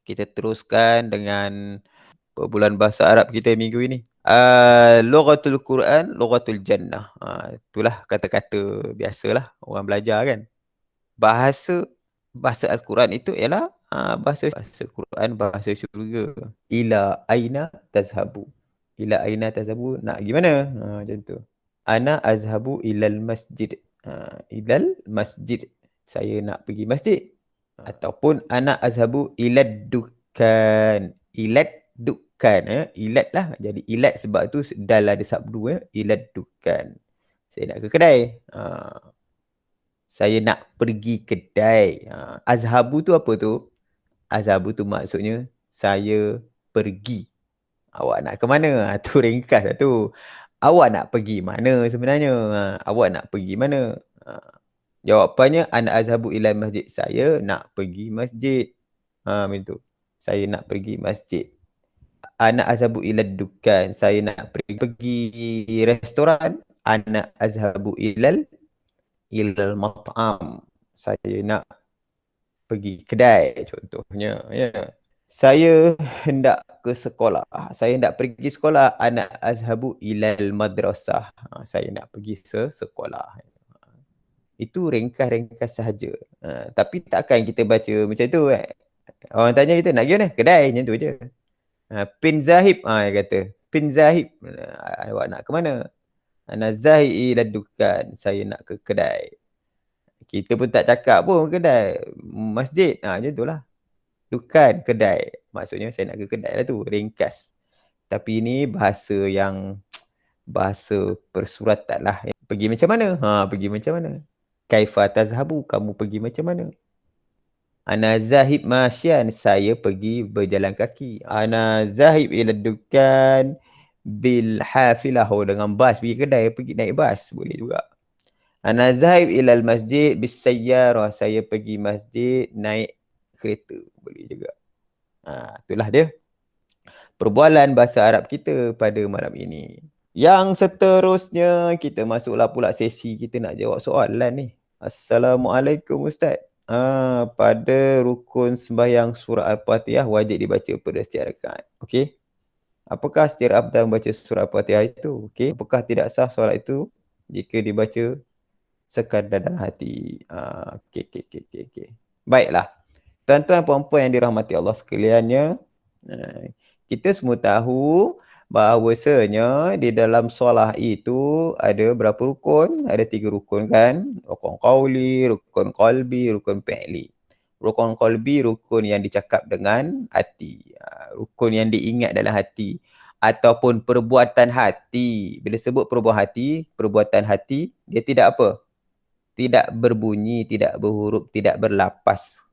Kita teruskan dengan perbualan bahasa Arab kita minggu ini. Lughatul Quran, lughatul jannah. Itulah kata-kata biasalah orang belajar kan. Bahasa bahasa Al-Quran itu ialah bahasa Quran, bahasa syurga. Ila aina tazhabu. Ila aina tazhabu, nak pergi mana? Macam tu. Ana azhabu ilal masjid. Ilal masjid. Saya nak pergi masjid. Ataupun ana azhabu ilad dukan. Ilad dukan. Ilad lah. Jadi ilad sebab tu dal ada sabdu. Ilad dukan. Saya nak ke kedai. Saya nak pergi kedai. Azhabu tu apa tu? Azhabu tu maksudnya saya pergi. Awak nak ke mana? Tu ringkas lah tu. Awak nak pergi mana sebenarnya? Awak nak pergi mana? Jawapannya ana azhabu ila masjid. Saya nak pergi masjid. Macam tu. Saya nak pergi masjid. Ana azhabu ila dukan. Saya nak pergi restoran. Ana azhabu ilal mat'am. Saya nak pergi kedai contohnya. Ya. Saya hendak ke sekolah. Saya hendak pergi sekolah. Ana azhabu ilal madrasah. Saya nak pergi sekolah. Itu ringkas-ringkas sahaja. Tapi takkan kita baca macam tu. Orang tanya kita nak pergi mana? Kedai macam tu je. Pin Zahib. Dia kata. Pin Zahib. Awak nak ke mana? Ana zahib ila dukan. Saya nak ke kedai. Kita pun tak cakap pun kedai. Masjid. Macam tu lah. Dukan, kedai. Maksudnya saya nak ke kedai lah tu. Ringkas. Tapi ini bahasa yang bahasa persuratan lah. Pergi macam mana? Pergi macam mana? Kaifa tazhabu? Kamu pergi macam mana? Ana zahib masyan. Saya pergi berjalan kaki. Ana zahib ila dukan bil hafilah. Dengan bas. Pergi kedai, pergi naik bas. Boleh juga. Ana zahib ilal masjid bis sayyarah. Saya pergi masjid naik kereta. Boleh juga. Itulah dia perbualan bahasa Arab kita pada malam ini. Yang seterusnya kita masuklah pula sesi kita nak jawab soalan ni. Assalamualaikum Ustaz. Pada rukun sembahyang surah Al-Fatihah wajib dibaca pada setiap rakaat. Okey. Apakah secara abdah membaca surah Al-Fatihah itu? Okey. Apakah tidak sah solat itu jika dibaca sekadar dalam hati? Okey. Baiklah. Tuan-tuan puan-puan yang dirahmati Allah sekaliannya, kita semua tahu bahawasanya di dalam solah itu ada berapa rukun? Ada 3 rukun kan? Rukun qauli, rukun qalbi, rukun fi'li. Rukun qalbi, rukun yang dicakap dengan hati. Rukun yang diingat dalam hati. Ataupun perbuatan hati. Bila sebut perbuatan hati, dia tidak apa? Tidak berbunyi, tidak berhuruf, tidak berlapas.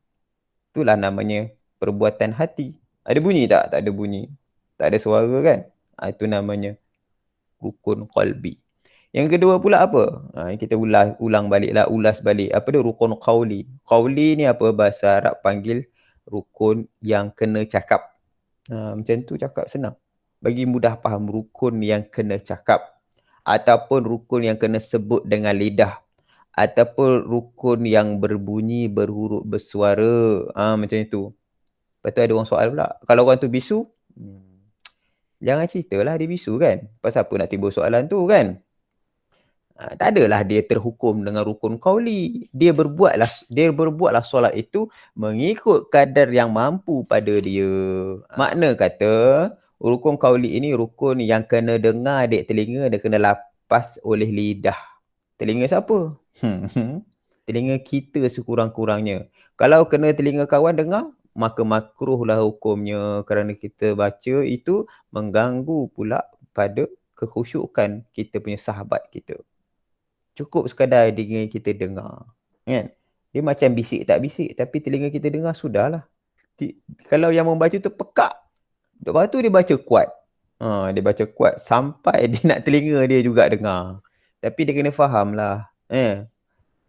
Itulah namanya perbuatan hati. Ada bunyi tak? Tak ada bunyi. Tak ada suara kan? Itu namanya rukun qalbi. Yang kedua pula apa? Kita ulang ulas balik. Apa dia? Rukun qauli. Qauli ni apa? Bahasa Arab panggil rukun yang kena cakap. Macam tu cakap senang. Bagi mudah faham, rukun yang kena cakap. Ataupun rukun yang kena sebut dengan lidah. Ataupun rukun yang berbunyi, berhuruf, bersuara. Macam itu. Lepas tu ada orang soal pula. Kalau orang tu bisu, jangan ceritalah dia bisu kan. Pasal apa nak timbul soalan tu kan. Tak adalah dia terhukum dengan rukun qauli. Dia berbuatlah solat itu mengikut kadar yang mampu pada dia. Makna kata, rukun qauli ini rukun yang kena dengar dek telinga dan kena lapas oleh lidah. Telinga siapa? Telinga kita sekurang-kurangnya. Kalau kena telinga kawan dengar, maka makruhlah hukumnya kerana kita baca itu mengganggu pula pada kekhusyukan kita punya sahabat kita. Cukup sekadar telinga kita dengar. Kan? Dia macam bisik tak bisik, tapi telinga kita dengar sudahlah. Kalau yang membaca tu pekak, lepas tu dia baca kuat. Dia baca kuat sampai dia nak telinga dia juga dengar. Tapi dia kena faham lah.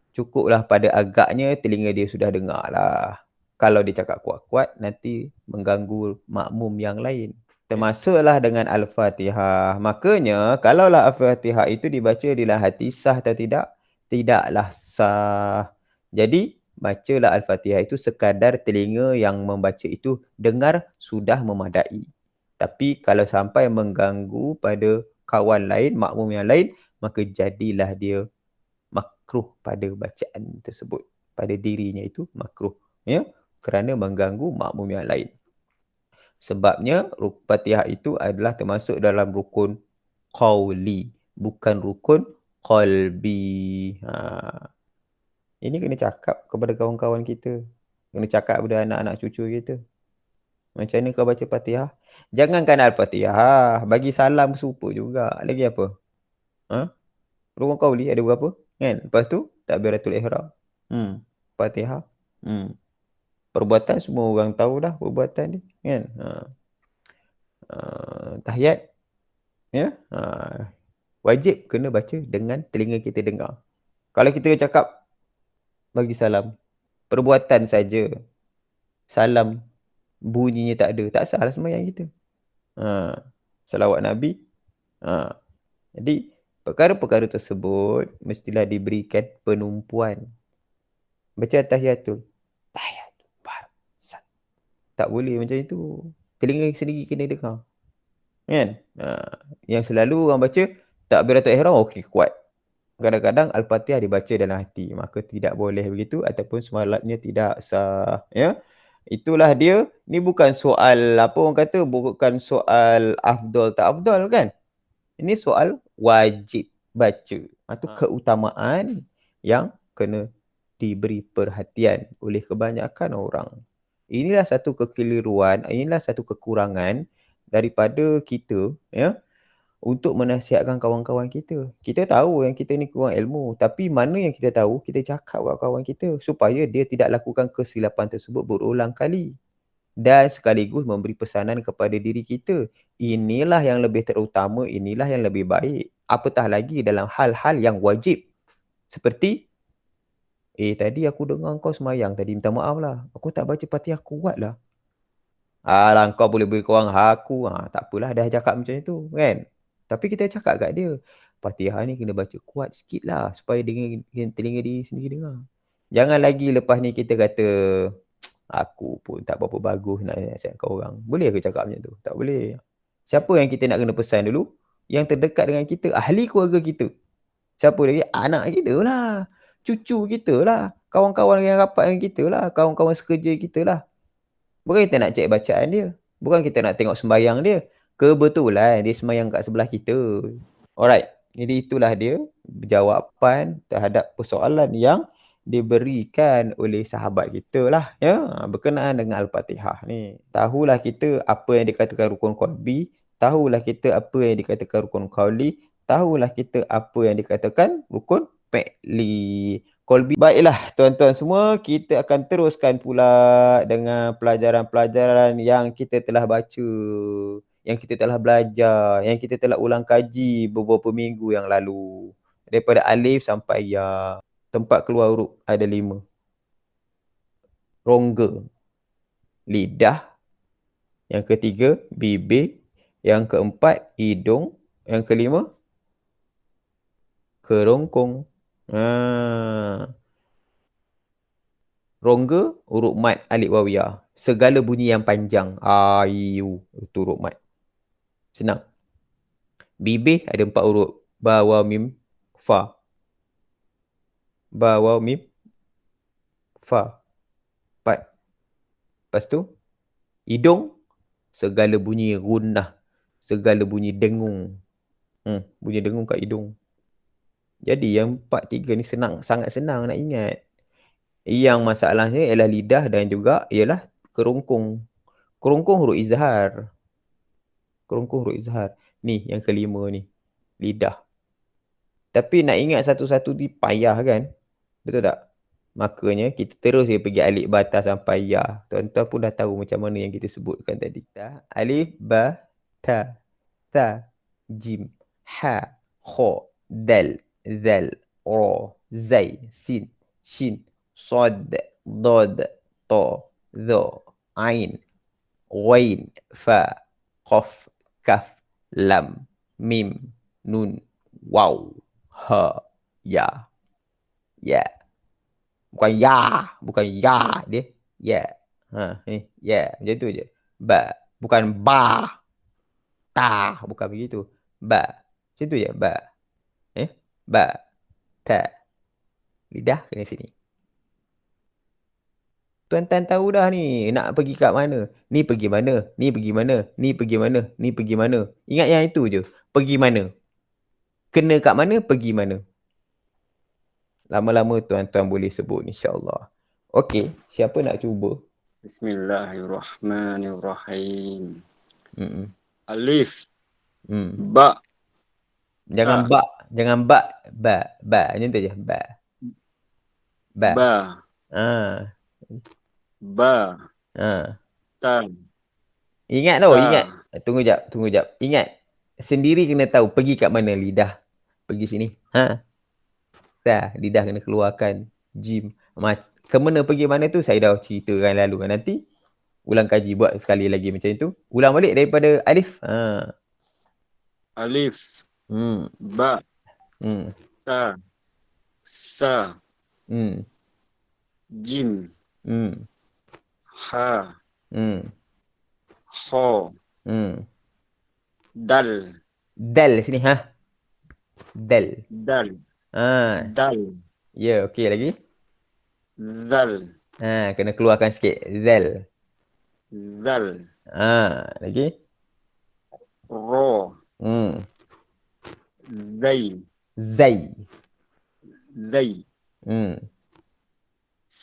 Cukuplah pada agaknya telinga dia sudah dengar lah. Kalau dia cakap kuat-kuat, nanti mengganggu makmum yang lain. Termasuklah dengan Al-Fatihah. Makanya, kalaulah Al-Fatihah itu dibaca di dalam hati, sah atau tidak? Tidaklah sah. Jadi, bacalah Al-Fatihah itu sekadar telinga yang membaca itu dengar sudah memadai. Tapi kalau sampai mengganggu pada kawan lain, makmum yang lain, maka jadilah dia makruh pada bacaan tersebut. Pada dirinya itu makruh. Ya? Kerana mengganggu makmum yang lain. Sebabnya Fatihah itu adalah termasuk dalam rukun qauli, bukan rukun qalbi. Ini kena cakap kepada kawan-kawan kita. Kena cakap kepada anak-anak cucu kita. Macam mana kau baca Fatihah? Jangankan Al-Fatihah, bagi salam serupa juga. Lagi apa? Ha? Rukun qauli ada berapa? Kan? Lepas tu takbiratul ihram. Fatihah. Perbuatan semua orang tahu dah perbuatan ni, kan? Tahiyat, ya. Wajib kena baca dengan telinga kita dengar. Kalau kita cakap bagi salam, perbuatan saja, salam bunyinya tak ada, tak sah lah sembahyang kita. Salawat Nabi. Jadi perkara-perkara tersebut mestilah diberikan penumpuan. Baca tahiyatul. Tak boleh macam itu. Telinga sendiri kena dengar. Kan? Yang selalu orang baca takbiratul ihram okey kuat. Kadang-kadang Al-Fatihah dibaca dalam hati, maka tidak boleh begitu ataupun solatnya tidak sah, ya. Itulah dia. Ni bukan soal apa orang kata, bukan soal afdal tak afdal kan. Ini soal wajib baca. Itu keutamaan yang kena diberi perhatian oleh kebanyakan orang. Inilah satu kekeliruan, inilah satu kekurangan daripada kita, ya, untuk menasihatkan kawan-kawan kita. Kita tahu yang kita ni kurang ilmu, tapi mana yang kita tahu, kita cakap kat kawan kita supaya dia tidak lakukan kesilapan tersebut berulang kali. Dan sekaligus memberi pesanan kepada diri kita. Inilah yang lebih terutama, inilah yang lebih baik. Apatah lagi dalam hal-hal yang wajib. Seperti, tadi aku dengar kau semayang tadi, minta maaf lah. Aku tak baca Fatihah kuat lah. Alah, kau boleh beri korang aku. Tak apalah, dah cakap macam itu, kan? Tapi kita cakap kat dia, Fatihah ni kena baca kuat sikit lah, supaya telinga diri sendiri dengar. Jangan lagi lepas ni kita kata, aku pun tak berapa bagus nak nasihat kau orang. Boleh ke cakap macam tu? Tak boleh. Siapa yang kita nak kena pesan dulu? Yang terdekat dengan kita, ahli keluarga kita. Siapa lagi? Anak kita lah. Cucu kita lah. Kawan-kawan yang rapat dengan kita lah. Kawan-kawan sekerja kita lah. Bukan kita nak cek bacaan dia. Bukan kita nak tengok sembahyang dia. Kebetulan dia sembahyang kat sebelah kita. Alright. Jadi itulah dia jawapan terhadap persoalan yang diberikan oleh sahabat kita lah, ya, berkenaan dengan Al-Fatihah ni. Tahulah kita apa yang dikatakan rukun qalbi, tahulah kita apa yang dikatakan rukun qauli, tahulah kita apa yang dikatakan rukun fi'li. Qalbi. Baiklah tuan-tuan semua, kita akan teruskan pula dengan pelajaran-pelajaran yang kita telah baca, yang kita telah belajar, yang kita telah ulang kaji beberapa minggu yang lalu. Daripada alif sampai ya. Tempat keluar huruf ada 5. Rongga, lidah. Yang ketiga, bibir. Yang keempat, hidung. Yang kelima, kerongkong. Rongga, huruf mat, alif waw ya. Segala bunyi yang panjang. Ayu. Itu huruf mat. Senang. Bibir ada 4 huruf. Ba, waw, mim, fa. Ba, waw, mim, fa. 4. Lepas tu, hidung, segala bunyi gunnah. Segala bunyi dengung. Bunyi dengung kat hidung. Jadi yang 4, 3 ni senang, sangat senang nak ingat. Yang masalahnya ialah lidah dan juga ialah kerongkong. Kerongkong huruf izhar. Kerongkong huruf izhar. Ni yang kelima ni. Lidah. Tapi nak ingat satu-satu ni payah kan? Betul tak? Makanya kita terus dia pergi alif ba ta sampai ya. Tuan-tuan pun dah tahu macam mana yang kita sebutkan tadi. Alif ba ta jim ha kha dal zal ra zai sin shin sad dad ta dha ain ghain fa qaf kaf lam mim nun waw ha ya. Bukan ya, bukan ya dia. Ya. Ha, ni ya, macam tu je. Ba, bukan ba. Ta, bukan begitu. Ba. Macam tu je, ba. Ba, ta. Lidah kena sini. Tuan-tuan tahu dah ni nak pergi kat mana. Ni pergi mana, ni pergi mana, ni pergi mana, ni pergi mana. Ingat yang itu je. Pergi mana. Kena kat mana, pergi mana. Lama-lama tuan-tuan boleh sebut insya-Allah. Okey, siapa nak cuba? Bismillahirrahmanirrahim. Mm-mm. Alif, Hmm. ba, Jangan ta, ba, jangan ba, ba. Macam tu je, ba. Ba. ba, Ha, ba, ha. ta, Ingat tau, ingat. sa. Tunggu jap. Ingat. Sendiri kena tahu pergi kat mana lidah. Pergi sini. Ha. Dah, lidah kena keluarkan. Jim. Kemana pergi mana tu saya dah ceritakan lalu. Nanti ulang kaji buat sekali lagi macam itu. Ulang balik daripada alif. Ha. Alif, Hmm. ba, Hmm. ta, sa, Hmm. jim, Hmm. ha, Hmm. kho, Hmm. dal, Dal sini ha. Dal. dal, Ha. dal, Ya, okey lagi. zal, Ha, kena keluarkan sikit. Zal. zal, Ha, lagi. ro, Hmm. zai, Zai. zai, Hmm.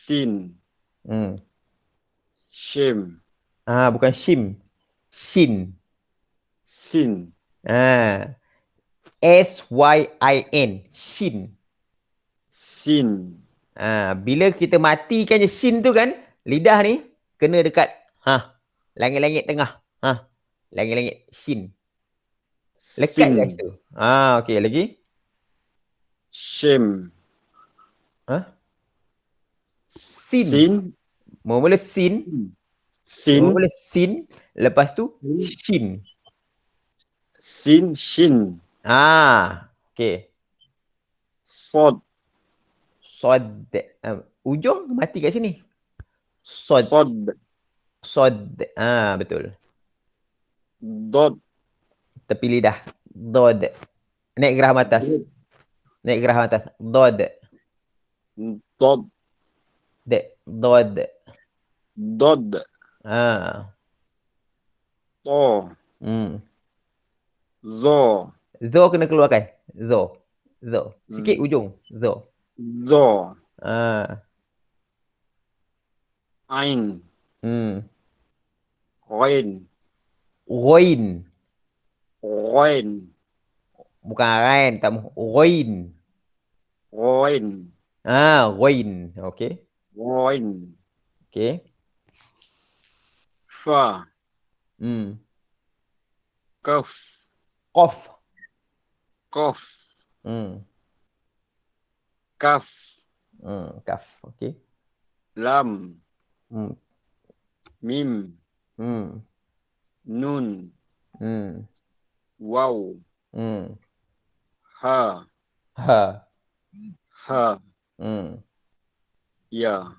sin, Hmm. shim, Ah, bukan shim. Shin. sin, Ah, Syin. Shin. sin, Ah, bila kita matikan je shin tu kan, lidah ni kena dekat langit-langit tengah. Langit-langit shin. Lekat kat sin, situ. Ah, okey lagi. shim, Ha? Sin. sin, Mula-mula sin, sin, mula-mula sin, lepas tu sin, shin. sin, shin, Ah, okey. sod, Sod. Ujung mati kat sini. Sod. sod, Sod. Ah, betul. dot, Tepi lidah. Dod. Naik geraham atas. Naik geraham atas. Dod. dot, Dod. dod, Ah. to, Hmm. zo, Zo kena keluarkan. Zo. Zo. Sikit ujung. Zo. zo, Ah. ain, Hmm. ghain, Ghoin. ghain, Bukan rain. Tamu. Ghoin. ghain, Ah, ghoin. Okey. ghain, Okey. fa, Hmm. kaf, Qaf. qaf, Hmm. kaf, Hmm. Kaf. Okey. lam, Hmm. mim, Hmm. nun, Hmm. waw, Hmm. ha, Ha. ha, Hmm. ya.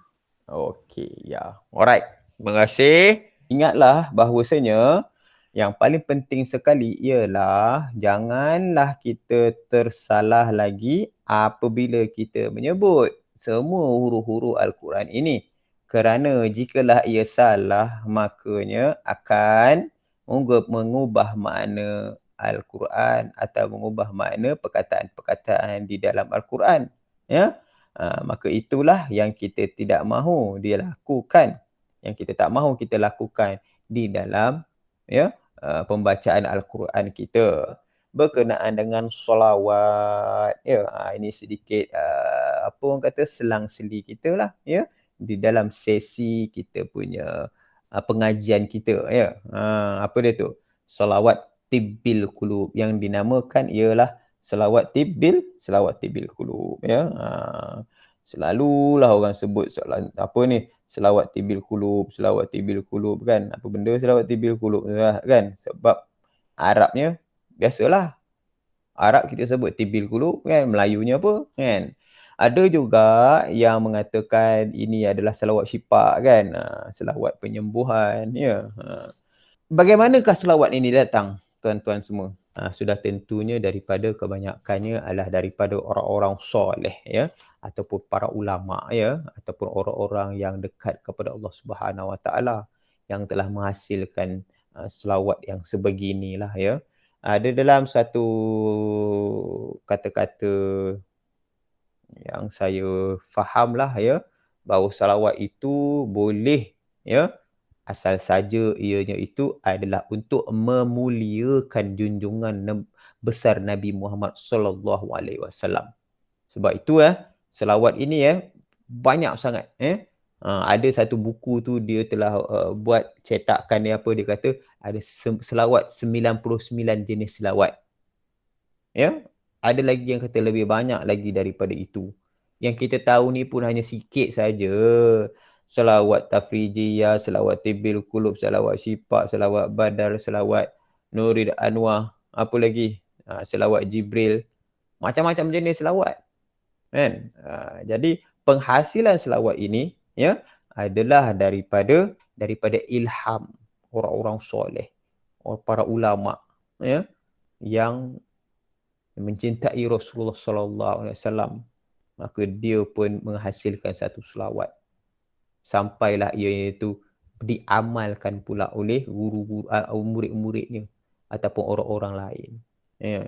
Okey, ya. Alright. Terima kasih. Ingatlah bahawasanya yang paling penting sekali ialah janganlah kita tersalah lagi apabila kita menyebut semua huruf-huruf Al-Quran ini. Kerana jikalau ia salah, makanya akan mengubah makna Al-Quran atau mengubah makna perkataan-perkataan di dalam Al-Quran. Ya? Maka itulah yang kita tidak mahu dia lakukan. Yang kita tak mahu kita lakukan di dalam pembacaan Al-Quran kita. Berkenaan dengan solawat. Ya, ini sedikit apa orang kata selang-seli kita lah. Ya, di dalam sesi kita punya pengajian kita. Ya, apa dia tu? Solawat Tibbil Qulub yang dinamakan ialah selawat tibbil qulub ya. Selalulah orang sebut soalan apa ni, selawat tibbil qulub kan. Apa benda selawat tibbil qulub kan? Sebab Arabnya biasalah. Arab kita sebut tibbil qulub kan, Melayunya apa kan. Ada juga yang mengatakan ini adalah selawat syifa kan, selawat penyembuhan ya. Bagaimanakah selawat ini datang tuan-tuan semua? Sudah tentunya daripada kebanyakannya adalah daripada orang-orang soleh ya, ataupun para ulama ya, ataupun orang-orang yang dekat kepada Allah Subhanahu Wa Taala yang telah menghasilkan selawat yang sebeginilah ya. Ada dalam satu kata-kata yang saya fahamlah ya, bahawa salawat itu boleh ya, asal saja ianya itu adalah untuk memuliakan junjungan besar Nabi Muhammad sallallahu alaihi wasallam. Sebab itu selawat ini banyak sangat ada satu buku tu dia telah buat cetakan dia apa, dia kata ada selawat 99 jenis selawat. Ya, ada lagi yang kata lebih banyak lagi daripada itu. Yang kita tahu ni pun hanya sikit saja. Selawat Tafrijiyah, selawat Tibil Qulub, selawat Syifa, selawat Badar, selawat Nuril Anwar, apa lagi? Selawat Jibril. Macam-macam jenis selawat. Kan? Jadi penghasilan selawat ini ya adalah daripada ilham orang-orang soleh, para ulama ya yang mencintai Rasulullah sallallahu alaihi wasallam, maka dia pun menghasilkan satu selawat sampailah ia itu diamalkan pula oleh guru-guru murid-muridnya ataupun orang-orang lain. Ya.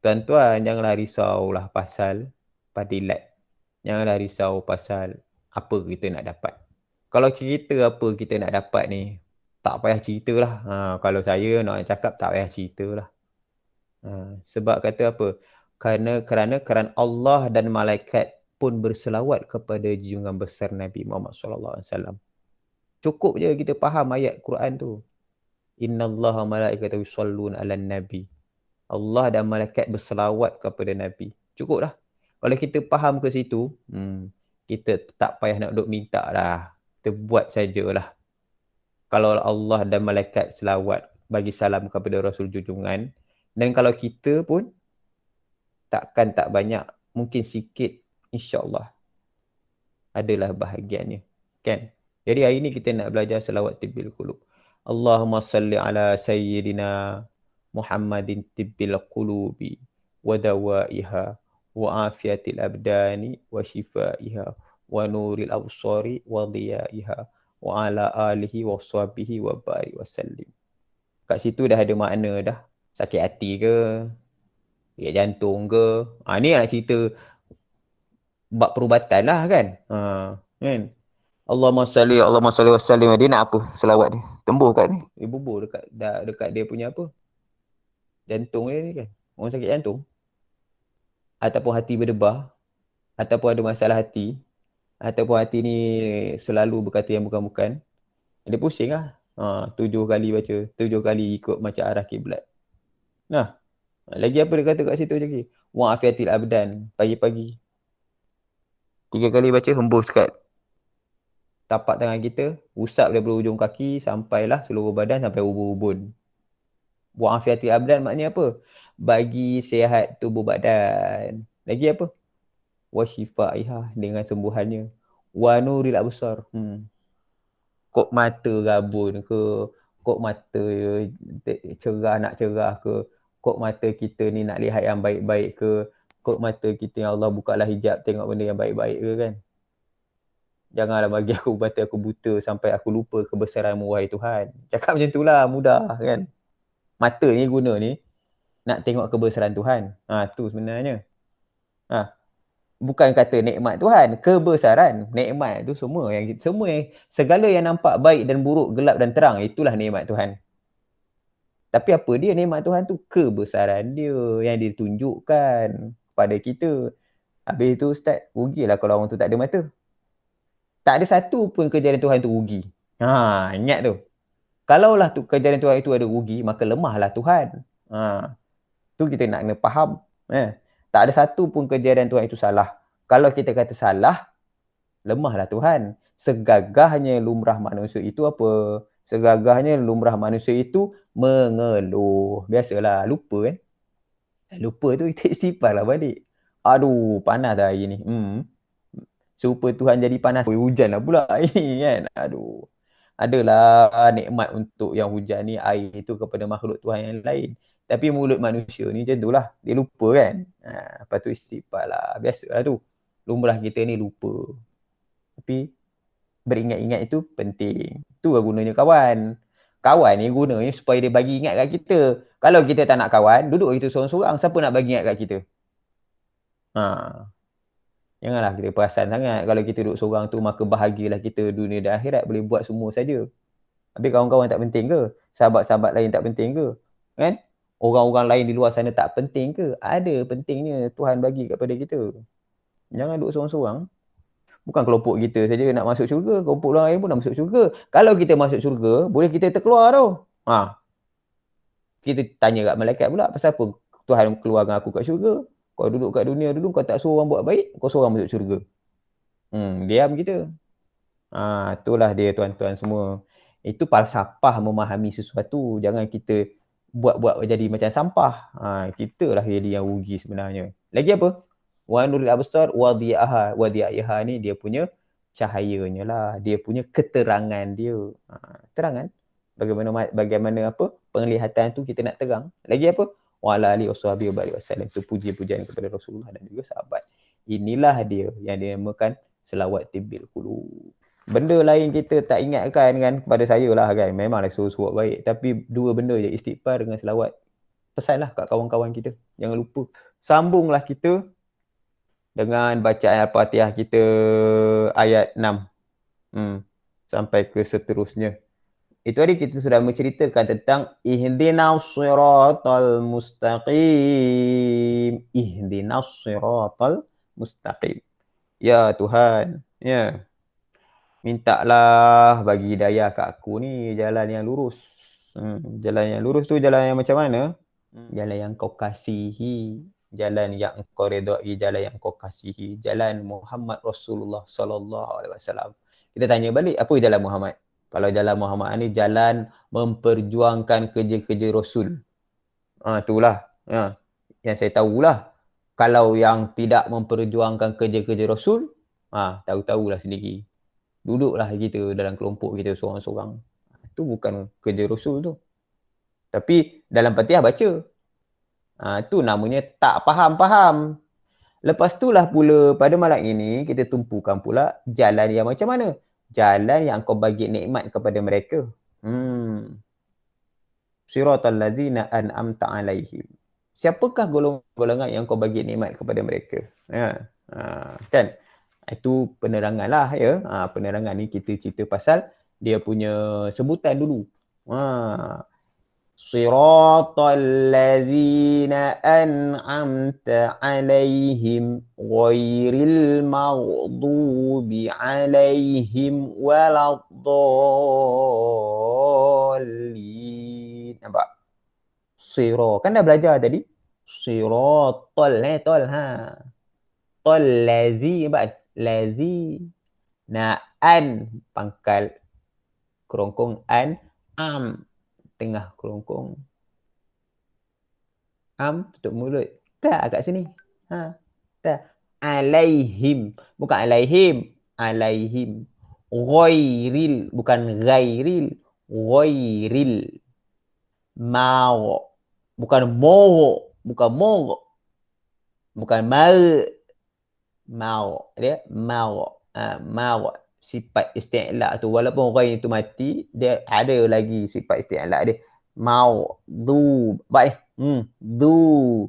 Tuan-tuan janganlah risaulah pasal fadilat. Janganlah risau pasal apa kita nak dapat. Kalau cerita apa kita nak dapat ni, tak payah ceritalah. Kalau saya nak cakap tak payah ceritalah. Sebab kata apa? Kerana Allah dan malaikat pun berselawat kepada junjungan besar Nabi Muhammad sallallahu alaihi wasallam. Cukup je kita faham ayat Quran tu. Innallaha malaikatahu yusalluna 'alan nabi. Allah dan malaikat berselawat kepada Nabi. Cukup dah. Kalau kita faham ke situ, kita tak payah nak duk minta dah. Kita buat sajalah. Kalau Allah dan malaikat selawat bagi salam kepada Rasul junjungan, dan kalau kita pun takkan tak banyak, mungkin sikit, insya-Allah adalah bahagiannya, kan? Jadi hari ni kita nak belajar selawat Tibbil Qulub. Allahumma salli ala sayyidina Muhammadin tibbil qulubi wa dawaiha wa afiyatil abdani wa shifaiha wa nuril absari wa diyaiha wa ala alihi wa sahbihi wa barik wa sallim. Kat situ dah ada makna dah. Sakit hati ke, sakit jantung ke. Ni nak cerita bab perubatan lah kan. Kan? Allahumma salli wa sallim. Dia nak apa selawat ni? Tembuh kat ni. Dia bubur dekat dia punya apa? Jantung dia ni kan. Orang sakit jantung. Ataupun hati berdebar. Ataupun ada masalah hati. Ataupun hati ni selalu berkata yang bukan-bukan. Dia pusing lah. 7 kali baca. 7 kali ikut macam arah kiblat. Nah. Lagi apa dia kata kat situ lagi? Wa'afiatil abdan. Pagi-pagi. 3 kali baca hembus kat tapak tangan kita. Usap daripada ujung kaki sampailah seluruh badan sampai ubun-ubun. Wa'afiatil abdan maknanya apa? Bagi sihat tubuh badan. Lagi apa? Wa shifaiha dengan sembuhannya. Wa nuril absar. Kok mata rabun ke, kok mata cerah nak cerah ke, kok mata kita ni nak lihat yang baik-baik ke, kok mata kita yang Allah bukalah hijab tengok benda yang baik-baik ke kan. Janganlah bagi aku mata aku buta sampai aku lupa kebesaran-Mu wahai Tuhan. Cakap macam itulah mudah kan. Mata ni guna ni nak tengok kebesaran Tuhan. Tu sebenarnya. Bukan kata nikmat Tuhan, kebesaran. Nikmat tu semua yang segala yang nampak baik dan buruk, gelap dan terang, itulah nikmat Tuhan. Tapi apa dia nikmat Tuhan tu? Kebesaran dia yang ditunjukkan kepada kita. Habis tu ustaz, rugilah kalau orang tu tak ada mata. Tak ada satu pun kejadian Tuhan tu rugi. Ingat tu. Kalaulah tu kejadian Tuhan itu ada rugi, maka lemahlah Tuhan. Tu kita nak kena faham. Tak ada satu pun kejadian Tuhan itu salah. Kalau kita kata salah, lemahlah Tuhan. Segagahnya lumrah manusia itu apa? Segagahnya lumrah manusia itu mengeluh. Biasalah, lupa kan? Lupa tu kita istighfar lah balik. Aduh, panas dah hari ni. serupa Tuhan jadi panas. Hujan lah pula ini kan. Aduh. Adalah nikmat untuk yang hujan ni, air itu kepada makhluk Tuhan yang lain. Tapi mulut manusia ni macam tu lah. Dia lupa kan. Lepas tu istighfar lah. Biasalah tu. Lumrah kita ni lupa. Tapi beringat-ingat itu penting. Tu lah gunanya kawan. Kawan ni gunanya supaya dia bagi ingat kat kita. Kalau kita tak nak kawan, duduk kita seorang-seorang. Siapa nak bagi ingat kat kita? Janganlah kita perasan sangat. Kalau kita duduk seorang tu, maka bahagialah kita dunia dan akhirat. Boleh buat semua saja. Habis kawan-kawan tak penting ke? Sahabat-sahabat lain tak penting ke? Kan? Orang-orang lain di luar sana tak penting ke? Ada pentingnya Tuhan bagi kepada kita. Jangan duduk seorang-seorang. Bukan kelompok kita saja nak masuk syurga. Kelompok orang lain pun nak masuk syurga. Kalau kita masuk syurga, boleh kita terkeluar tau. Kita tanya kat malaikat pula, pasal apa Tuhan keluarkan aku kat syurga? Kau duduk kat dunia dulu, kau tak suruh orang buat baik, kau suruh orang masuk syurga. Diam kita. Itulah dia tuan-tuan semua. Itu falsafah memahami sesuatu. Jangan kita buat-buat jadi macam sampah. Kita lah jadi yang rugi sebenarnya. Lagi apa? Wa nuril absar wa diyaha ni dia punya cahayanya lah. Dia punya keterangan dia. Terangan. Bagaimana apa? Penglihatan tu kita nak terang. Lagi apa? Wa ala alihi wasallam. Itu puji-pujian kepada Rasulullah dan juga sahabat. Inilah dia yang dinamakan selawat tibbil qulub. Benda lain kita tak ingatkan kan, kepada saya lah kan. Memanglah suruh-suruh baik. Tapi dua benda je, istighfar dengan selawat. Pesanlah kat kawan-kawan kita. Jangan lupa. Sambunglah kita dengan bacaan Al-Fatihah kita ayat 6. Sampai ke seterusnya. Itu hari kita sudah menceritakan tentang ihdinas siratal mustaqim. Ihdinas siratal mustaqim. Ya Tuhan, ya. Mintalah bagi hidayah kat aku ni jalan yang lurus. Jalan yang lurus tu jalan yang macam mana? Jalan yang kau kasihi, jalan yang kau redai, jalan yang kau kasihi, jalan Muhammad Rasulullah sallallahu alaihi wasallam. Kita tanya balik, apa jalan Muhammad? Kalau jalan Muhammad ni jalan memperjuangkan kerja-kerja Rasul. Itulah. Yang saya tahulah. Kalau yang tidak memperjuangkan kerja-kerja Rasul, tahu-tahulah sendiri. Duduklah kita dalam kelompok kita seorang-seorang. Itu bukan kerja Rasul tu. Tapi dalam Fatihah baca. Itu namanya tak faham-faham. Lepas itulah pula pada malam ini kita tumpukan pula jalan yang macam mana? Jalan yang kau bagi nikmat kepada mereka. Siratal ladzina an'amta alaihim. Siapakah golongan yang kau bagi nikmat kepada mereka? Kan? Itu penerangan lah ya. Penerangan ni kita cerita pasal dia punya sebutan dulu. Siratal ladzina an'amta alaihim ghairil maghdubi alaihim waladdallin. Nampak? Sira. Kan dah belajar tadi. Siratal tol Tol lazi nampak? Lazi. An pangkal kerongkong an tengah kerongkong. Tutup mulut. Tak kat sini. Tak. Alaihim. Bukan alaihim. Alaihim. Ghairil. Bukan ghairil. Ghairil. Mau. Bukan mo. Bukan mo. Bukan mau. Mau. Dia mau. Mau. Sifat isti'la tu. Walaupun ghair itu mati, dia ada lagi sifat isti'la dia. Mau. Du. Baik. Du.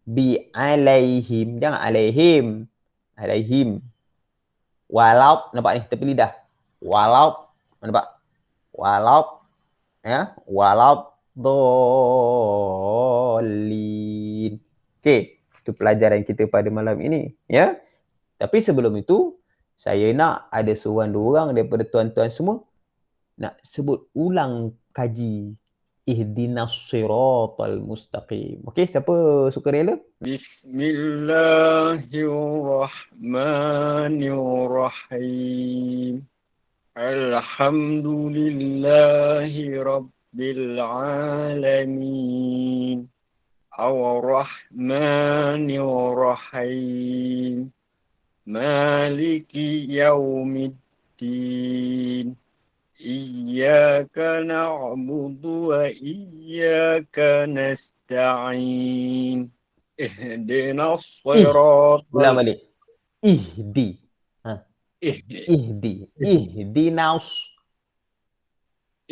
Bi alaihim. Jangan alaihim. Alaihim. Walau. Nampak ni? Tepi lidah. Walau. Nampak? Walau. Ya. Walau. Dolin. Okey. Itu pelajaran kita pada malam ini. Ya. Tapi sebelum itu, saya nak ada seorang dua orang daripada tuan-tuan semua nak sebut ulang kaji ihdinas siratal mustaqim. Okey, siapa suka rela? Bismillahirrahmanirrahim. Alhamdulillahi rabbil alamin. Ar-Rahmanir Rahim. مالك يوم الدين إياك نعبد وإياك نستعين اهدنا الصراط Ulang balik. Ihdi. Ha. إه- Ihdi. Ihdinaus.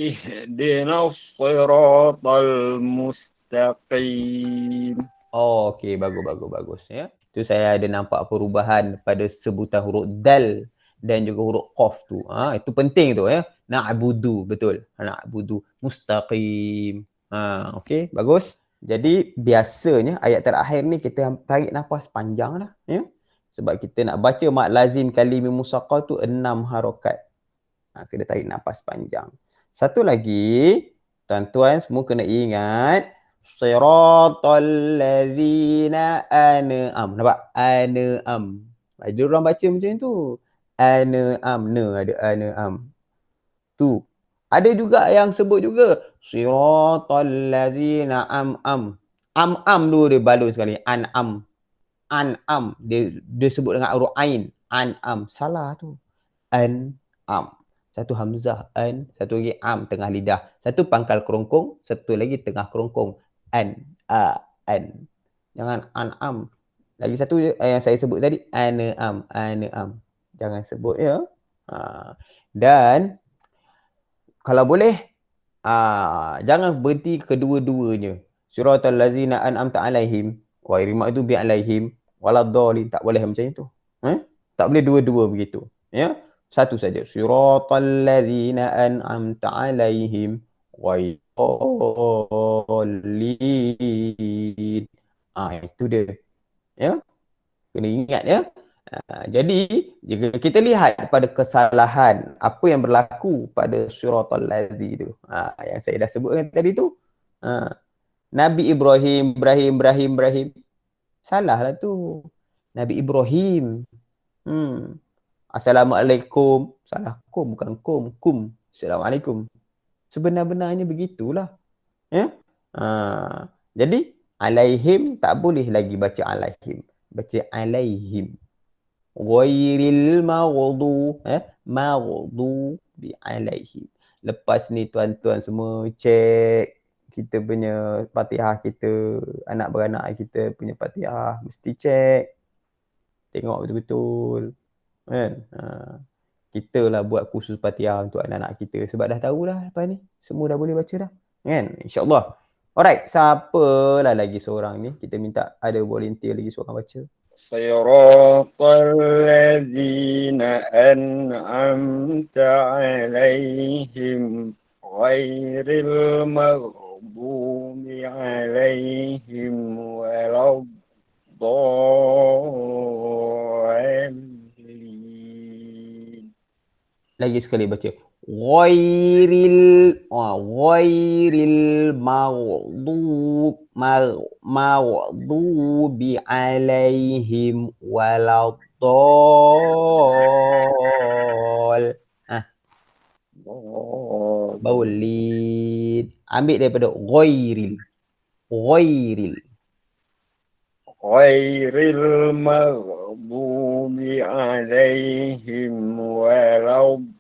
اهدنا الصراط المستقيم. Okey, bagus. Ya. Tu saya ada nampak perubahan pada sebutan huruf dal dan juga huruf qaf tu. Itu penting tu ya. Na'budu, betul. Na'budu mustaqim. Okey, bagus. Jadi biasanya ayat terakhir ni kita tarik nafas panjang lah ya. Sebab kita nak baca mad lazim kalimi musaqqal tu 6 harakat. Kena tarik nafas panjang. Satu lagi, tuan-tuan semua kena ingat siratal ladzina an'am. Nampak? An'am. Ada orang baca macam tu. An'am. Ada an'am. Tu. Ada juga yang sebut juga siratal ladzina am. Am dulu dia balun sekali. An'am. Dia sebut dengan huruf ain. An'am. Salah tu. An'am. Satu hamzah an, satu lagi am tengah lidah. Satu pangkal kerongkong, satu lagi tengah kerongkong. An. Jangan an'am. Lagi satu yang saya sebut tadi an'am. Jangan sebut ya. Dan kalau boleh jangan berhenti kedua-duanya. Suratal ladzina an'amta alaihim wa ghairil alaihim waladdallin, tak boleh macam itu. Tak boleh dua-dua begitu. Ya. Satu saja. Siratal ladzina an'amta alaihim ghairil. Itu dia. Ya. Kena ingat ya. Jadi jika kita lihat pada kesalahan apa yang berlaku pada siratal ladzi itu. Yang saya dah sebutkan tadi tu. Nabi Ibrahim. Salahlah tu. Nabi Ibrahim. Assalamualaikum. Salah. Kum bukan kum. Kum. Assalamualaikum. Sebenar-benarnya begitulah. Ya? Jadi alaihim tak boleh lagi baca alaihim. Baca alaihim. Ghairil maghdubi alaihim. Lepas ni tuan-tuan semua cek kita punya Fatihah kita, anak beranak kita punya Fatihah mesti cek. Tengok betul-betul. Kan? Kita lah buat kursus Fatihah untuk anak-anak kita sebab dah tahulah lepas ni semua dah boleh baca dah. Kan? InsyaAllah. Alright, siapa lah lagi seorang ni? Kita minta ada volunteer lagi seorang baca. صراط الذين أنعمت عليهم غير المغضوب عليهم ولا الضالين. Lagi sekali baca. Ghairil maghdubi alaihim waladdall. Baulid. Ambil daripada ghairil. Ghairil maghdubi alaihim waladdallin.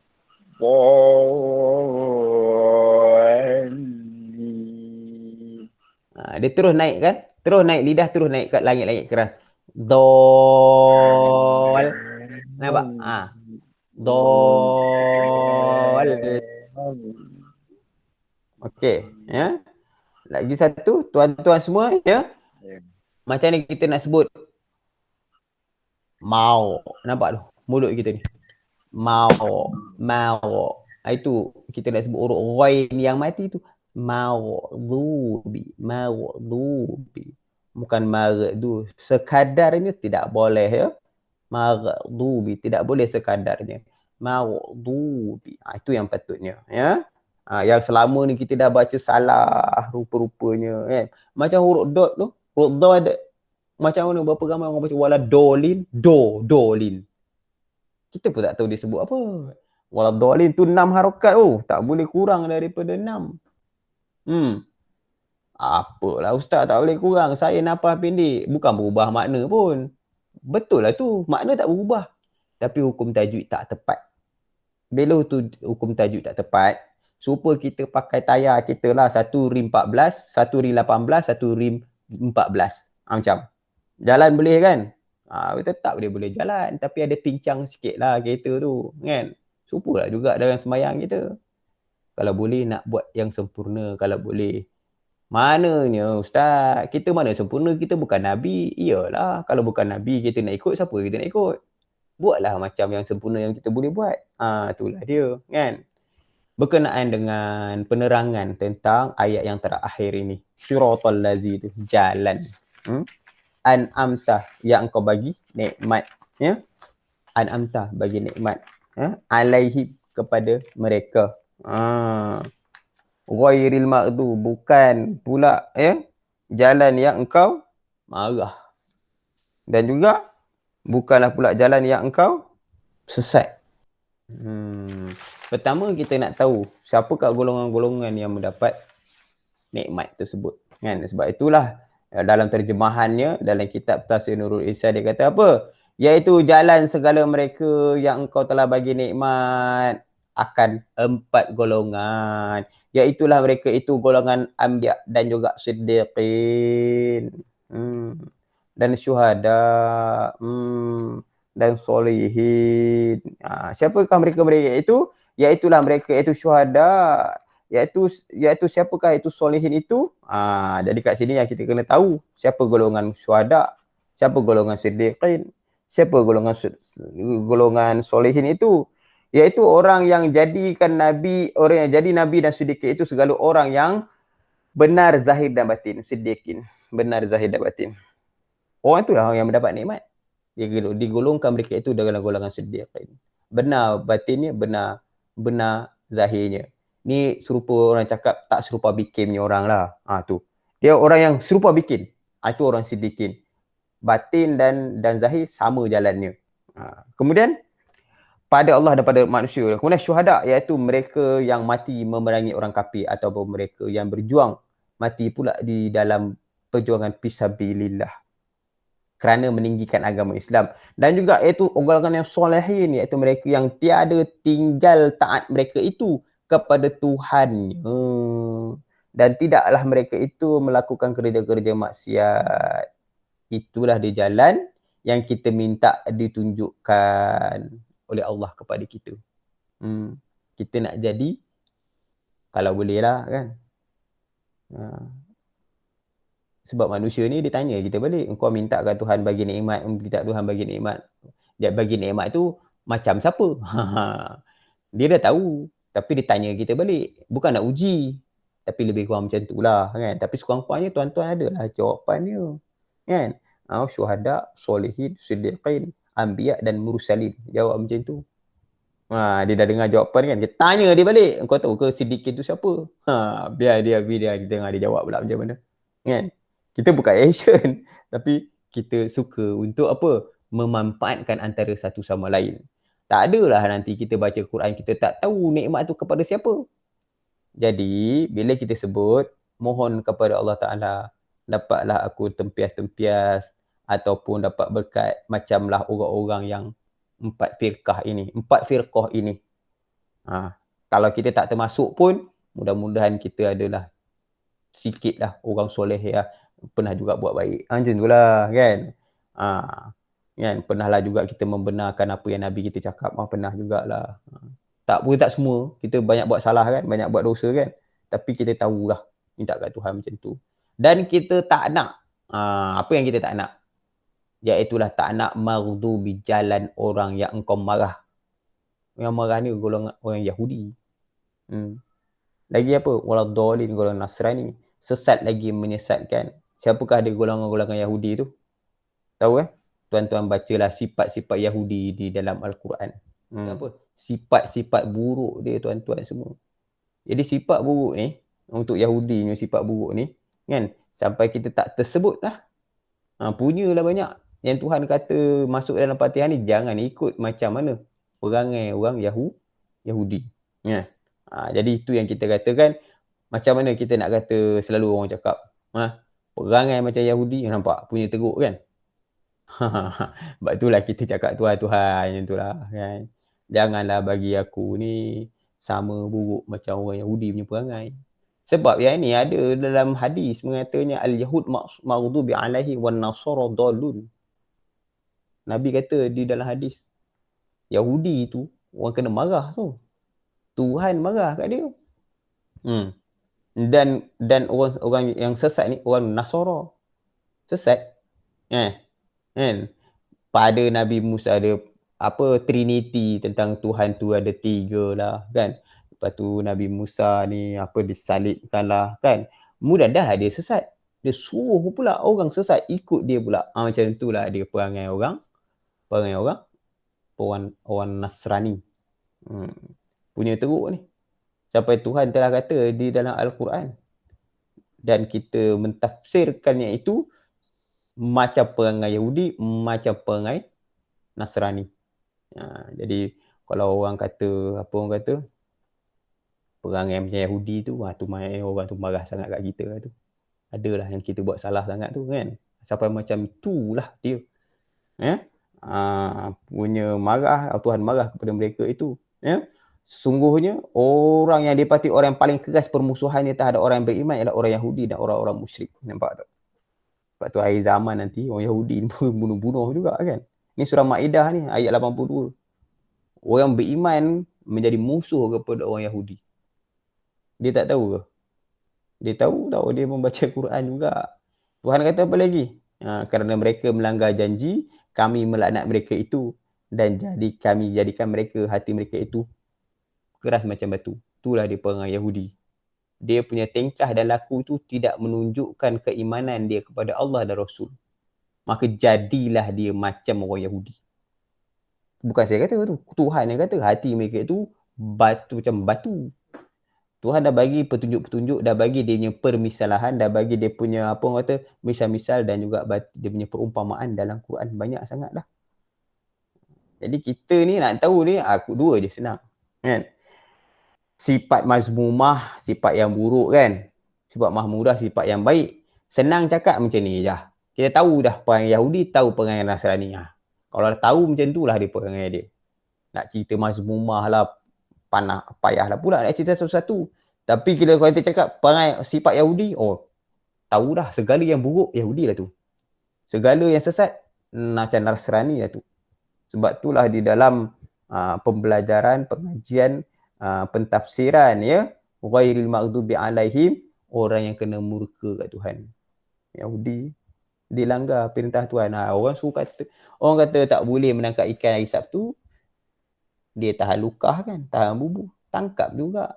Dia terus naik kan? Terus naik lidah, terus naik kat langit-langit keras. Dol. Nampak? Dol. Okey, ya. Lagi satu, tuan-tuan semua ya. Macam ni kita nak sebut mau. Nampak tu? Mulut kita ni. Mau. Itu kita nak sebut huruf ghain yang mati tu. Maghdubi. Bukan maghdu. Sekadarnya tidak boleh ya. Maghdubi tidak boleh sekadarnya. Maghdubi. Itu yang patutnya ya. Yang selama ni kita dah baca salah rupa-rupanya kan. Macam huruf dot tu. Huruf dot ada macam mana berapa ramai orang baca wala dolin, dolin. Kita pun tak tahu dia sebut apa. Wala dolin tu 6 harakat tak boleh kurang daripada 6. Apalah ustaz, tak boleh kurang. Saya nafas pendek. Bukan berubah makna pun. Betul lah tu, makna tak berubah. Tapi hukum tajwid tak tepat. Bila tu hukum tajwid tak tepat, supaya kita pakai tayar kita lah, satu rim 14, satu rim 18, satu rim 14. Macam. Jalan boleh kan? Tetap dia boleh jalan. Tapi ada pincang sikit lah kereta tu. Kan? Supalah juga dalam sembahyang kita. Kalau boleh nak buat yang sempurna. Kalau boleh. Mananya Ustaz? Kita mana sempurna? Kita bukan Nabi. Iyalah. Kalau bukan Nabi kita nak ikut, siapa kita nak ikut? Buatlah macam yang sempurna yang kita boleh buat. Itulah dia. Kan? Berkenaan dengan penerangan tentang ayat yang terakhir ini. Syiratal lazi tu. Jalan. An'amta yang engkau bagi nikmat, ya, an'amta bagi nikmat, alaihi kepada mereka, ghairil maghdu bukan pula, ya, jalan yang engkau marah, dan juga bukanlah pula jalan yang engkau sesat. Pertama kita nak tahu siapakah golongan-golongan yang mendapat nikmat tersebut, kan? Sebab itulah dalam terjemahannya dalam kitab Tafsir Nurul Ihsan dia kata apa? Iaitu jalan segala mereka yang engkau telah bagi nikmat akan 4 golongan. Iaitulah mereka itu golongan anbiya dan juga siddiqin. Dan syuhada. Dan solihin. Siapakah mereka itu? Iaitulah mereka itu syuhada. Iaitu siapakah itu solihin itu? Jadi kat sini yang kita kena tahu siapa golongan syuhada, siapa golongan siddiqin, siapa golongan solihin itu. Iaitu orang yang jadikan nabi, orang yang jadi nabi dan siddiqin itu segala orang yang benar zahir dan batin. Siddiqin, benar zahir dan batin. Orang itulah yang mendapat nikmat. Digolongkan mereka itu dalam golongan siddiqin. Benar batinnya, benar zahirnya. Ni serupa orang cakap tak serupa bikinnya orang lah. Tu. Dia orang yang serupa bikin. Itu orang siddiqin. Batin dan zahir sama jalannya. Kemudian pada Allah dan pada manusia. Kemudian syuhada iaitu mereka yang mati memerangi orang kafir ataupun mereka yang berjuang mati pula di dalam perjuangan fisabilillah kerana meninggikan agama Islam. Dan juga iaitu golongan yang solehin, iaitu mereka yang tiada tinggal taat mereka itu kepada Tuhan. Dan tidaklah mereka itu melakukan kerja-kerja maksiat. Itulah di jalan yang kita minta ditunjukkan oleh Allah kepada kita. Kita nak jadi, kalau boleh lah kan. Sebab manusia ni dia tanya kita balik, engkau minta ke Tuhan bagi nikmat, minta Tuhan bagi nikmat. Dia bagi nikmat tu macam siapa? Dia dah tahu, tapi dia tanya kita balik. Bukan nak uji, tapi lebih kurang macam tu lah kan. Tapi sekurang-kurangnya tuan-tuan ada lah jawapannya kan. Syuhada, solihin, siddiqin, anbiya dan mursalin. Jawab macam tu. Dia dah dengar jawapan kan. Dia tanya dia balik, engkau tahu ke siddiqin tu siapa? Biar dia dengar dia jawab pula macam mana. Kan? Kita bukan action, tapi kita suka untuk apa? Memanfaatkan antara satu sama lain. Tak adalah nanti kita baca Quran, kita tak tahu nikmat tu kepada siapa. Jadi, bila kita sebut, mohon kepada Allah Ta'ala, dapatlah aku tempias-tempias, ataupun dapat berkat macamlah orang-orang yang 4 firqah ini. Kalau kita tak termasuk pun, mudah-mudahan kita adalah sikit lah orang soleh ya, pernah juga buat baik. Macam tu lah kan. Kan, pernah lah juga kita membenarkan apa yang Nabi kita cakap. Pernah jugalah. Tak semua. Kita banyak buat salah kan, banyak buat dosa kan. Tapi kita tahulah minta kat Tuhan macam tu. Dan kita tak nak, apa yang kita tak nak? Iaitulah tak nak maghdubi, jalan orang yang engkau marah. Yang marah ni golongan orang Yahudi. Lagi apa? Waladhdallin, golongan Nasrani. Sesat lagi menyesatkan. Siapakah ada golongan-golongan Yahudi tu? Tahu Tuan-tuan bacalah sifat-sifat Yahudi di dalam Al-Quran. Apa? Sifat-sifat buruk dia tuan-tuan semua. Jadi sifat buruk ni, untuk Yahudi ni sifat buruk ni, kan? Sampai kita tak tersebut lah. Punyalah banyak. Yang Tuhan kata masuk dalam Fatihah ni, jangan ikut macam mana perangai orang Yahudi. Ya. Jadi itu yang kita katakan, macam mana kita nak kata selalu orang cakap, perangai macam Yahudi, nampak punya teruk kan? Sebab itulah kita cakap Tuhan yang itulah kan. Janganlah bagi aku ni sama buruk macam orang Yahudi punya perangai. Sebab yang ni ada dalam hadis mengatanya al-yahud maghdubi alaihi wan nasara dallun. Nabi kata di dalam hadis, Yahudi tu orang kena marah tu. Tuhan marah kat dia. Dan orang yang sesat ni orang Nasara. Sesat. Kan? Pada Nabi Musa ada apa Trinity tentang Tuhan tu ada 3 lah kan. Lepas tu Nabi Musa ni apa disalibkan lah kan. Mudah-dah dia sesat. Dia suruh pula orang sesat ikut dia pula. Macam itulah dia perangai orang Nasrani. Punya teruk ni. Sampai Tuhan telah kata di dalam Al-Quran. Dan kita mentafsirkannya itu macam perangai Yahudi, macam perangai Nasrani. Jadi kalau orang kata perangai macam Yahudi tu, orang tu marah sangat kat kita lah tu. Adalah yang kita buat salah sangat tu kan. Sampai macam itulah dia. Punya marah, Tuhan marah kepada mereka itu. Sesungguhnya orang yang dipati orang yang paling keras permusuhannya terhadap orang yang beriman ialah orang Yahudi dan orang-orang musyrik. Nampak tak? Sebab tu akhir zaman nanti orang Yahudi pun bunuh-bunuh juga kan. Ni surah Maidah ni ayat 82. Orang beriman menjadi musuh kepada orang Yahudi. Dia tak tahu ke? Dia tahu dia membaca Quran juga. Tuhan kata apa lagi? Kerana mereka melanggar janji, kami melaknat mereka itu dan kami jadikan mereka hati mereka itu keras macam batu. Itulah dia perangai Yahudi. Dia punya tingkah dan laku itu tidak menunjukkan keimanan dia kepada Allah dan Rasul. Maka jadilah dia macam orang Yahudi. Bukan saya kata tu. Tuhan yang kata hati mereka itu batu macam batu. Tuhan dah bagi petunjuk-petunjuk, dah bagi dia punya permisalahan, dah bagi dia punya apa orang kata misal-misal dan juga dia punya perumpamaan dalam Quran banyak sangat dah. Jadi kita ni nak tahu ni aku dua je senang. Kan? Sifat mazmumah, sifat yang buruk kan. Sifat mahmudah, sifat yang baik. Senang cakap macam ni je. Kita tahu dah perangai Yahudi, tahu perangai Nasrani. Kalau dah tahu macam tu lah dia perangai dia. Nak cerita mazmumah lah, payah lah pula nak cerita satu-satu. Tapi kalau kita cakap perangai sifat Yahudi, tahu dah segala yang buruk Yahudi lah tu. Segala yang sesat macam Nasrani lah tu. Sebab itulah di dalam pembelajaran, pengajian, pentafsiran ya, ghairil maghdubi alaihim, orang yang kena murka kat Tuhan. Yahudi dilanggar perintah Tuhan. Orang kata tak boleh menangkap ikan hari Sabtu, dia tahan lukah kan, tahan bubuh, tangkap juga.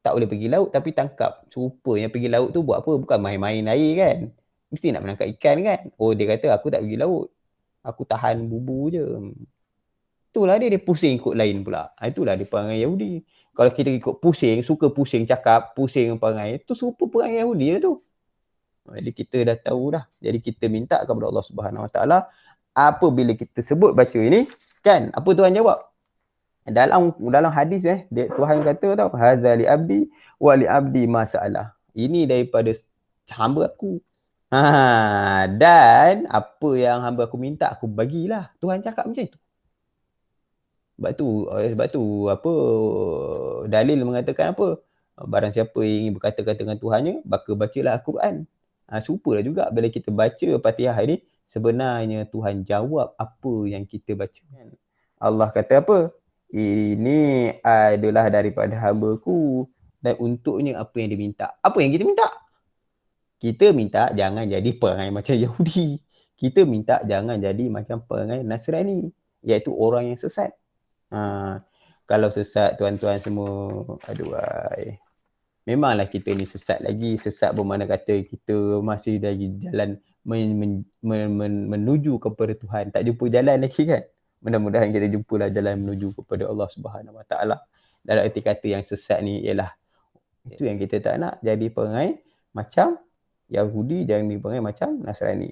Tak boleh pergi laut tapi tangkap. Rupanya pergi laut tu buat apa? Bukan main-main air kan. Mesti nak menangkap ikan kan. Dia kata aku tak pergi laut. Aku tahan bubu je. Itulah dia pusing ikut lain pula. Itulah dia perangai Yahudi. Kalau kita ikut pusing, suka pusing cakap, pusing perangai, tu serupa perangai Yahudi lah tu. Jadi kita dah tahu dah. Jadi kita minta kepada Allah Subhanahu Wa Taala apabila kita sebut baca ini, kan? Apa Tuhan jawab? Dalam hadis Tuhan kata tau, hadza li abdi wa li abdi ma sa'alah. Ini daripada hamba aku. Dan apa yang hamba aku minta aku bagilah. Tuhan cakap macam itu. Sebab tu apa dalil mengatakan apa? Barang siapa yang ingin berkata-kata dengan Tuhannya, maka bacalah Al-Quran. Serupalah juga bila kita baca Fatihah ini, sebenarnya Tuhan jawab apa yang kita baca. Allah kata apa? Ini adalah daripada hamba-Ku dan untuknya apa yang dia minta. Apa yang kita minta? Kita minta jangan jadi perangai macam Yahudi. Kita minta jangan jadi macam perangai Nasrani, iaitu orang yang sesat. Kalau sesat tuan-tuan semua, aduhai. Memanglah kita ni sesat lagi. Sesat bermakna kata kita masih lagi jalan menuju kepada Tuhan. Tak jumpa jalan lagi kan? Mudah-mudahan kita jumpalah jalan menuju kepada Allah Subhanahu Wa Taala. Dalam erti kata yang sesat ni ialah itu yang kita tak nak, jadi perangai macam Yahudi, jangan diperangai macam Nasrani.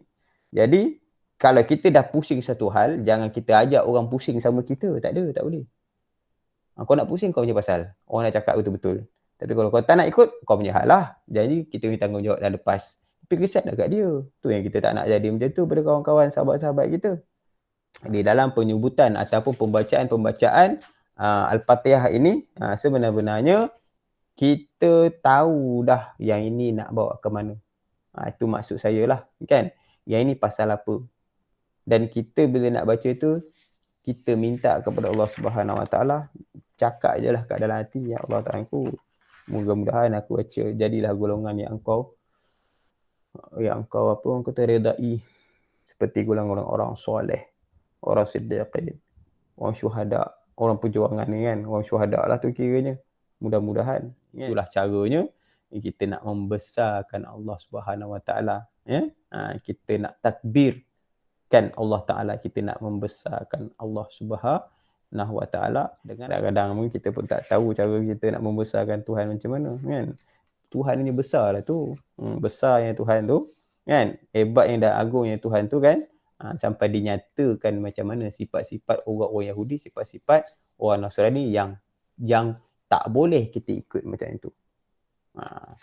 Jadi kalau kita dah pusing satu hal, jangan kita ajak orang pusing sama kita. Tak boleh. Kau nak pusing kau punya pasal. Orang nak cakap betul-betul. Tapi kalau kau tak nak ikut, kau punya hal lah. Jadi kita punya tanggungjawab dah lepas. Tapi kesian dekat dia. Tu yang kita tak nak jadi macam tu pada kawan-kawan, sahabat-sahabat kita. Di dalam penyebutan ataupun pembacaan Al-Fatihah ini, sebenar-benarnya kita tahu dah yang ini nak bawa ke mana. Itu maksud saya lah, kan? Yang ini pasal apa? Dan kita bila nak baca tu, kita minta kepada Allah Subhanahu Wa Taala, cakap je lah kat dalam hati, ya Allah Ta'ala, mudah-mudahan aku baca jadilah golongan yang engkau apa orang kata redai, seperti golongan orang soleh, orang siddiqin, orang syuhada, orang perjuangan ni kan, orang syuhada lah tu kiranya. Mudah-mudahan itulah caranya kita nak membesarkan Allah Subhanahu Wa Taala, ya. Kita nak takbir kan Allah Taala, kita nak membesarkan Allah Subhanahu Wa Taala. Dengan kadang-kadang mungkin kita pun tak tahu cara kita nak membesarkan Tuhan macam mana, kan. Tuhan ni besar lah tu. Besarnya Tuhan tu, kan. Hebatnya dan agungnya Tuhan tu, kan. Sampai dinyatakan macam mana sifat-sifat orang-orang Yahudi, sifat-sifat orang Nasrani yang tak boleh kita ikut macam itu.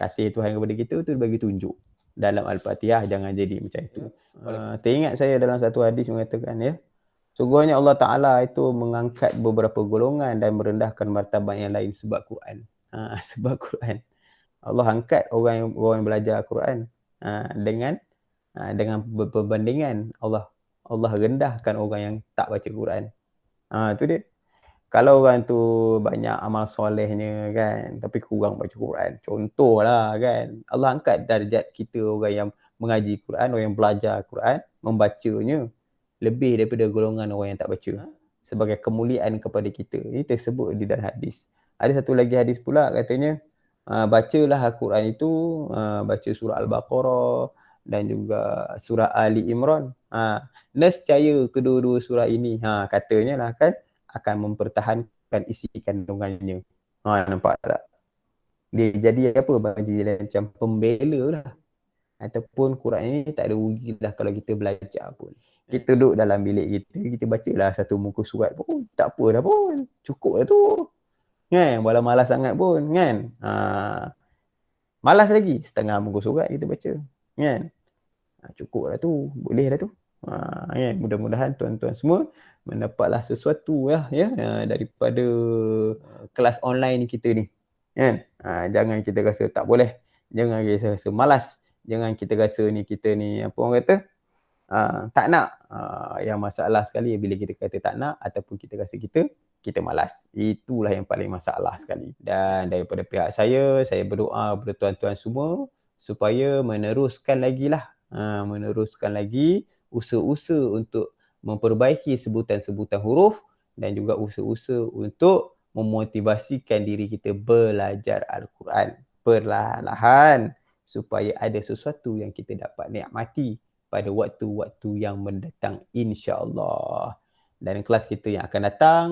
Kasih Tuhan kepada kita tu bagi tunjuk. Dalam Al-Fatihah jangan jadi macam itu. Teringat saya dalam satu hadis mengatakan, ya, sungguhnya Allah Ta'ala itu mengangkat beberapa golongan dan merendahkan martabat yang lain sebab Quran. Sebab Quran. Allah angkat orang yang belajar Quran dengan perbandingan Allah rendahkan orang yang tak baca Quran. Tu dia. Kalau orang tu banyak amal solehnya, kan, tapi kurang baca Quran, contohlah, kan, Allah angkat darjat kita orang yang mengaji Quran, orang yang belajar Quran, membacanya, lebih daripada golongan orang yang tak baca, sebagai kemuliaan kepada kita. Ini tersebut di dalam hadis. Ada satu lagi hadis pula katanya, bacalah Al-Quran itu, baca surah Al-Baqarah dan juga surah Ali Imran. Nescaya kedua-dua surah ini, katanya lah, kan, akan mempertahankan isi kandungannya. Nampak tak? Dia jadi apa? Bagi macam pembela lah. Ataupun Quran ini tak ada rugi lah kalau kita belajar pun. Kita duduk dalam bilik kita bacalah satu muka surat pun, tak apa dah pun. Cukup dah tu. Kan? Walau malas sangat pun, kan? Malas lagi, setengah muka surat kita baca. Kan? Cukup dah tu. Boleh dah tu. Kan? Mudah-mudahan tuan-tuan semua mendapatlah sesuatu ya daripada kelas online kita ni, kan. Jangan kita rasa tak boleh, jangan kita rasa malas, jangan kita rasa kita ni apa orang kata tak nak. Yang masalah sekali bila kita kata tak nak ataupun kita rasa kita malas. Itulah yang paling masalah sekali. Dan daripada pihak saya berdoa kepada tuan-tuan semua supaya meneruskan lagi usaha-usaha untuk memperbaiki sebutan-sebutan huruf dan juga usaha-usaha untuk memotivasikan diri kita belajar Al-Quran perlahan-lahan supaya ada sesuatu yang kita dapat nikmati pada waktu-waktu yang mendatang, insya-Allah. Dan kelas kita yang akan datang,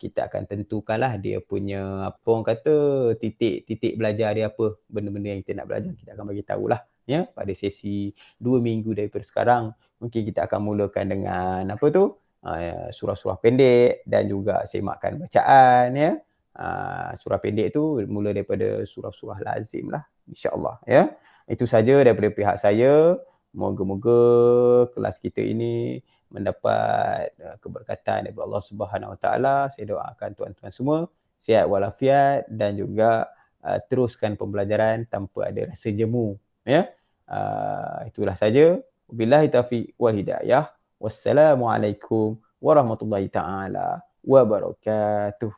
kita akan tentukanlah dia punya apa orang kata titik belajar dia apa, benda-benda yang kita nak belajar, kita akan bagi tahulah, ya, pada sesi 2 minggu daripada sekarang. Mungkin kita akan mulakan dengan apa tu, surah-surah pendek dan juga semakkan bacaan, ya. Surah pendek tu mula daripada surah-surah lazim lah, insya-Allah, ya. Itu saja daripada pihak saya. Moga-moga kelas kita ini mendapat keberkatan daripada Allah Subhanahu Wa Taala. Saya doakan tuan-tuan semua sihat walafiat dan juga teruskan pembelajaran tanpa ada rasa jemu, ya. Itulah saja. Wabillahi taufiq wal hidayah. Wassalamualaikum warahmatullahi taala wabarakatuh.